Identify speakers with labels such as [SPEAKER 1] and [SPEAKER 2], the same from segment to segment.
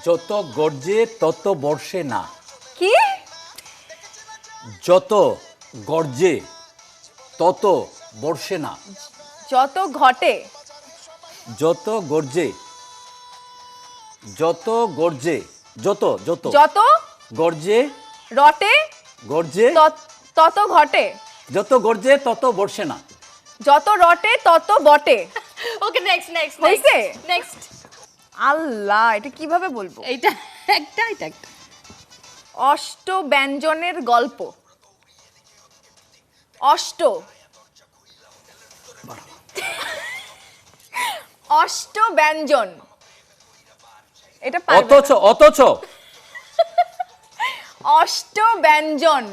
[SPEAKER 1] যত গর্জে তত বর্ষে না।
[SPEAKER 2] কি?
[SPEAKER 1] যত গর্জে তত বর্ষে না।
[SPEAKER 2] যত ঘটে
[SPEAKER 1] যত গর্জে যত গর্জে যত যত
[SPEAKER 2] যত
[SPEAKER 1] গর্জে
[SPEAKER 2] রটে
[SPEAKER 1] গর্জে
[SPEAKER 2] তত ঘটে।
[SPEAKER 1] যত গর্জে তত বর্ষে না।
[SPEAKER 2] যত রটে তত বটে।
[SPEAKER 3] ওকে নেক্সট নেক্সট
[SPEAKER 2] হয়েছে?
[SPEAKER 3] নেক্সট
[SPEAKER 2] আল্লাহ, এটা কিভাবে বলবো?
[SPEAKER 3] এইটা একটা এটা একটা
[SPEAKER 2] অষ্ট ব্যঞ্জনের গল্প। অষ্ট অষ্ট ব্যঞ্জন। এটা পারবে
[SPEAKER 1] অথচ
[SPEAKER 2] না।
[SPEAKER 1] অথচ
[SPEAKER 2] অষ্ট ব্যঞ্জন।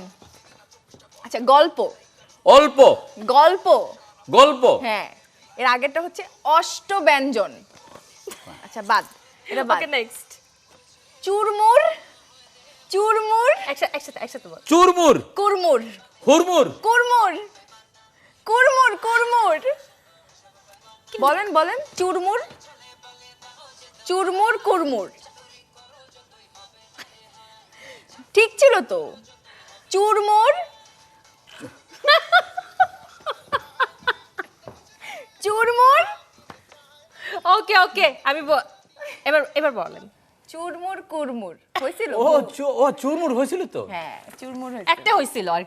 [SPEAKER 2] আচ্ছা, গল্প
[SPEAKER 1] অল্প
[SPEAKER 2] গল্প
[SPEAKER 1] গল্প
[SPEAKER 2] হ্যাঁ, এর আগেরটা হচ্ছে অষ্ট ব্যঞ্জন। আচ্ছা, বাদ, এটা বাদ।
[SPEAKER 3] ওকে নেক্সট
[SPEAKER 2] চুরমুর চুরমুর
[SPEAKER 3] একসাথে একসাথে বল
[SPEAKER 1] চুরমুর
[SPEAKER 2] কুরমুর
[SPEAKER 1] হুড়মুড়
[SPEAKER 2] কুরমুর কুরমুর কুরমুর। বলেন বলেন, চুরমুর চুরমুর কুরমুর। ঠিক ছিল তো? চুরমুর চুরমুর
[SPEAKER 3] ওকে ওকে আমি এবার এবার বলেন
[SPEAKER 2] চুরমুর কুরমুর হয়েছিল।
[SPEAKER 1] ও ও চুরমুর হয়েছিল তো।
[SPEAKER 2] হ্যাঁ, চুরমুর হয়েছিল।
[SPEAKER 3] একটা হইছিল আর